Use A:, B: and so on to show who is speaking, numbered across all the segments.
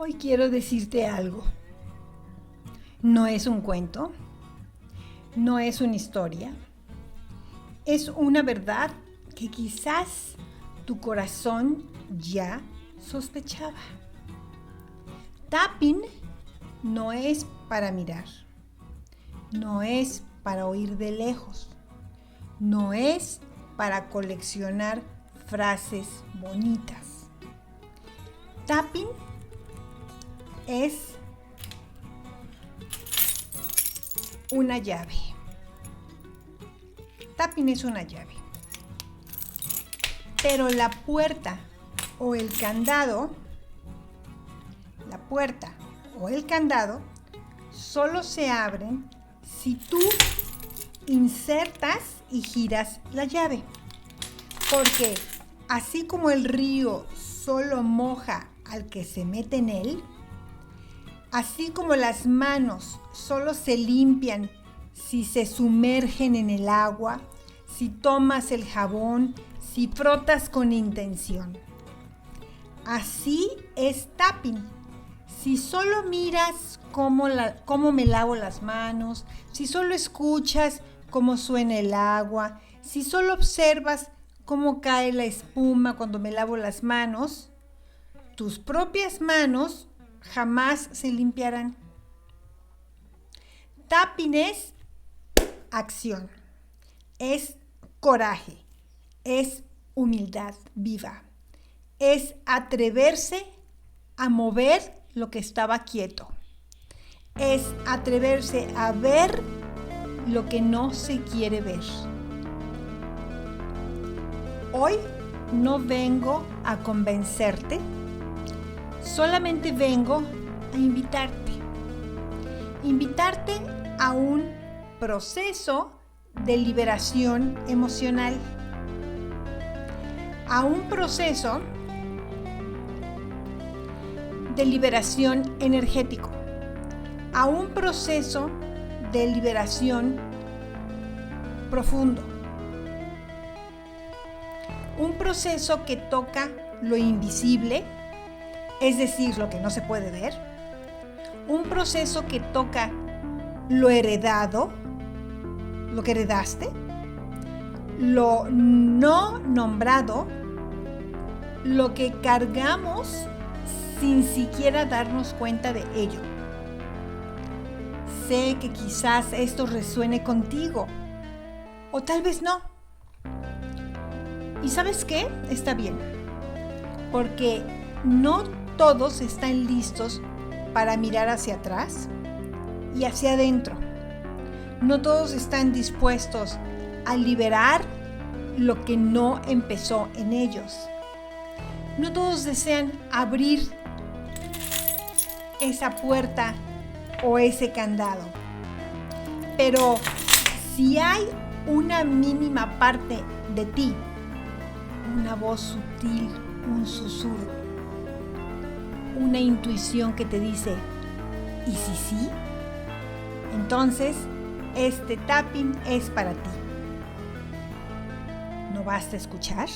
A: Hoy quiero decirte algo. No es un cuento, no es una historia, es una verdad que quizás tu corazón ya sospechaba. Tapping no es para mirar, no es para oír de lejos, no es para coleccionar frases bonitas. Tapping es una llave. Tapping es una llave. Pero la puerta o el candado, solo se abren si tú insertas y giras la llave. Porque así como el río solo moja al que se mete en él, así como las manos solo se limpian si se sumergen en el agua, si tomas el jabón, si frotas con intención. Así es tapping. Si solo miras cómo me lavo las manos, si solo escuchas cómo suena el agua, si solo observas cómo cae la espuma cuando me lavo las manos, tus propias manos jamás se limpiarán. Tapping es acción, es coraje, es humildad viva, es atreverse a mover lo que estaba quieto, es atreverse a ver lo que no se quiere ver. Hoy no vengo a convencerte, solamente vengo a invitarte a un proceso de liberación emocional, a un proceso de liberación energético, a un proceso de liberación profundo, un proceso que toca lo invisible, es decir, lo que no se puede ver, un proceso que toca lo heredado, lo que heredaste, lo no nombrado, lo que cargamos sin siquiera darnos cuenta de ello. Sé que quizás esto resuene contigo, o tal vez no. ¿Y sabes qué? Está bien, porque no todos están listos para mirar hacia atrás y hacia adentro. No todos están dispuestos a liberar lo que no empezó en ellos. No todos desean abrir esa puerta o ese candado. Pero si hay una mínima parte de ti, una voz sutil, un susurro, una intuición que te dice, ¿y si sí? Entonces, este tapping es para ti. No basta escuchar,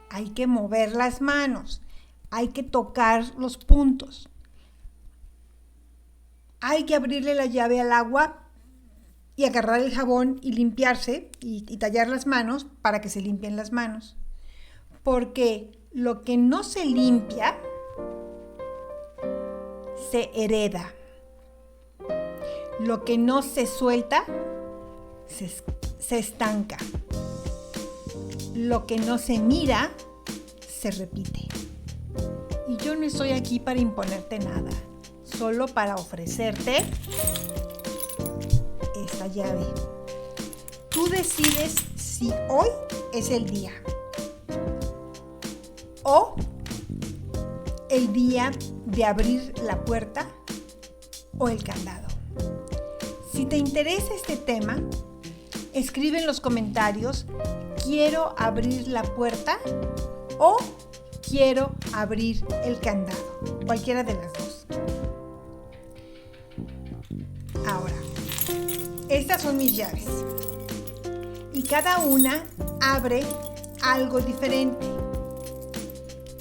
A: hay que mover las manos, hay que tocar los puntos, hay que abrirle la llave al agua y agarrar el jabón y limpiarse y tallar las manos para que se limpien las manos. Porque lo que no se limpia se hereda. Lo que no se suelta se estanca. Lo que no se mira se repite. Y yo no estoy aquí para imponerte nada, solo para ofrecerte esta llave. Tú decides si hoy es el día o el día de abrir la puerta o el candado. Si te interesa este tema, escribe en los comentarios: quiero abrir la puerta o quiero abrir el candado. Cualquiera de las dos. Ahora, estas son mis llaves. Y cada una abre algo diferente.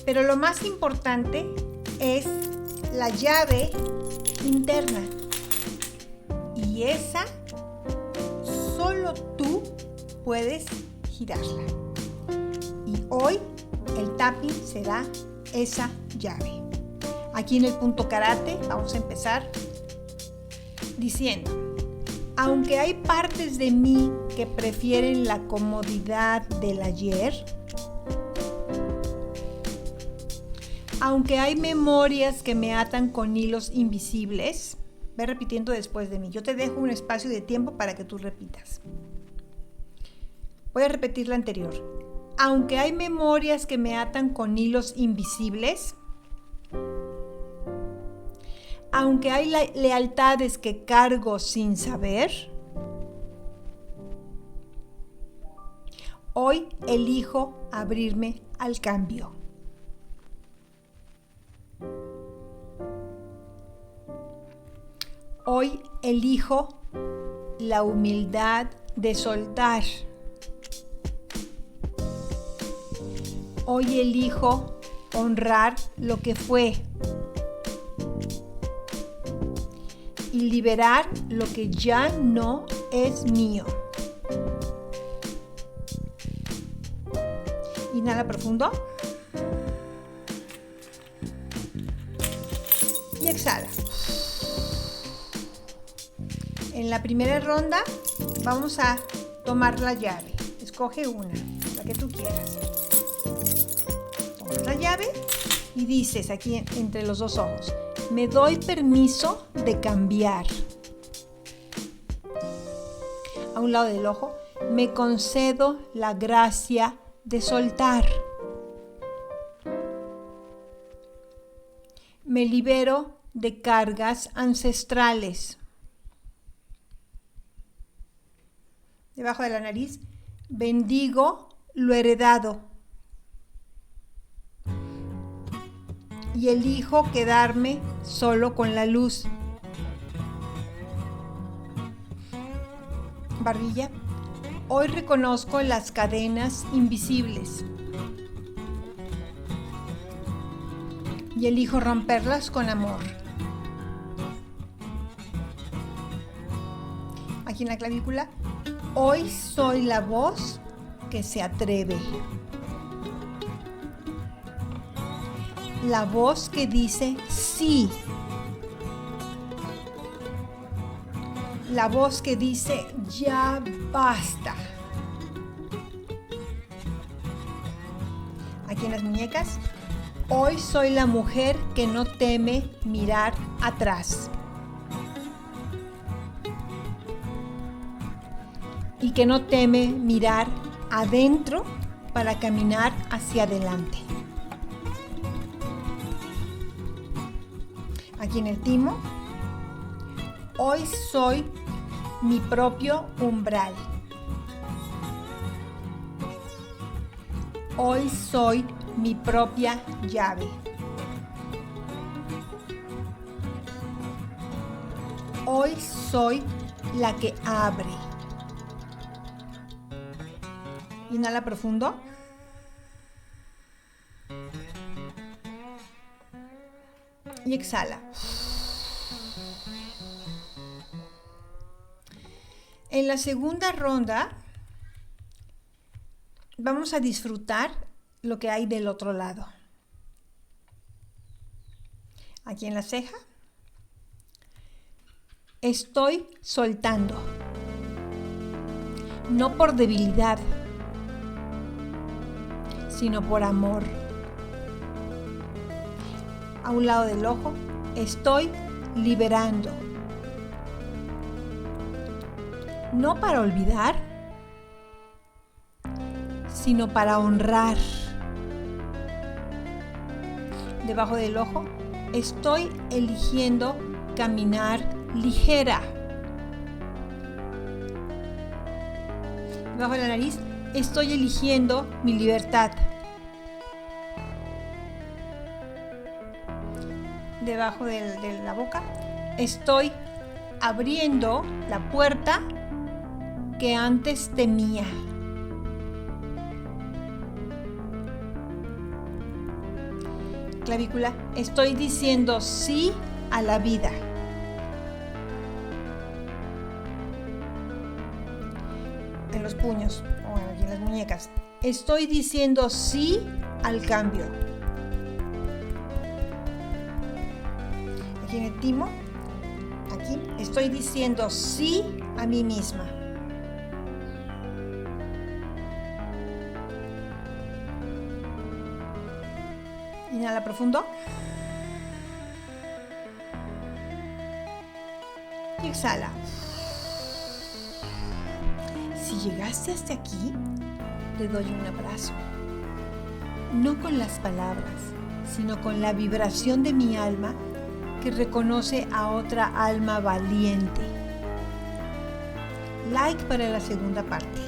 A: Pero lo más importante es la llave interna. Y esa, solo tú puedes girarla. Y hoy el tapping será esa llave. Aquí en el punto karate vamos a empezar diciendo: aunque hay partes de mí que prefieren la comodidad del ayer, aunque hay memorias que me atan con hilos invisibles, ve repitiendo después de mí. Yo te dejo un espacio de tiempo para que tú repitas. Voy a repetir la anterior. Aunque hay memorias que me atan con hilos invisibles, aunque hay lealtades que cargo sin saber, hoy elijo abrirme al cambio. Hoy elijo la humildad de soltar. Hoy elijo honrar lo que fue y liberar lo que ya no es mío. Inhala profundo y exhala. En la primera ronda vamos a tomar la llave. Escoge una, la que tú quieras. Tomas la llave y dices aquí entre los dos ojos: me doy permiso de cambiar. A un lado del ojo, me concedo la gracia de soltar. Me libero de cargas ancestrales. Debajo de la nariz, bendigo lo heredado. Y elijo quedarme solo con la luz. Barbilla, hoy reconozco las cadenas invisibles. Y elijo romperlas con amor. Aquí en la clavícula, hoy soy la voz que se atreve. La voz que dice sí. La voz que dice ya basta. Aquí en las muñecas, hoy soy la mujer que no teme mirar atrás. Y que no teme mirar adentro para caminar hacia adelante. Aquí en el timo, hoy soy mi propio umbral. Hoy soy mi propia llave. Hoy soy la que abre. Inhala profundo. Y exhala. En la segunda ronda vamos a disfrutar lo que hay del otro lado. Aquí en la ceja, estoy soltando. No por debilidad, sino por amor. A un lado del ojo, estoy liberando. No para olvidar, sino para honrar. Debajo del ojo, estoy eligiendo caminar ligera. Debajo de la nariz, estoy eligiendo mi libertad. Debajo de la boca, estoy abriendo la puerta que antes temía. clavícula, estoy diciendo sí a la vida. En los puños, o aquí en las muñecas, estoy diciendo sí al cambio. Aquí en el timo, aquí, estoy diciendo sí a mí misma. Inhala profundo. Y exhala. Si llegaste hasta aquí, te doy un abrazo. No con las palabras, sino con la vibración de mi alma que reconoce a otra alma valiente. Like para la segunda parte.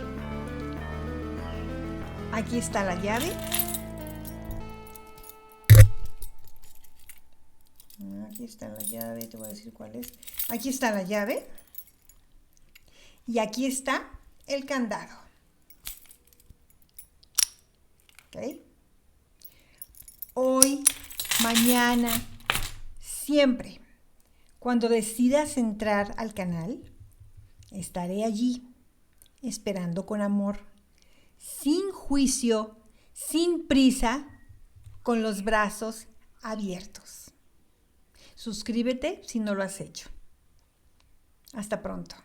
A: Aquí está la llave. Aquí está la llave, te voy a decir cuál es. Aquí está la llave. Y aquí está el candado. ¿Ok? Hoy, mañana, siempre, cuando decidas entrar al canal, estaré allí, esperando con amor, sin juicio, sin prisa, con los brazos abiertos. Suscríbete si no lo has hecho. Hasta pronto.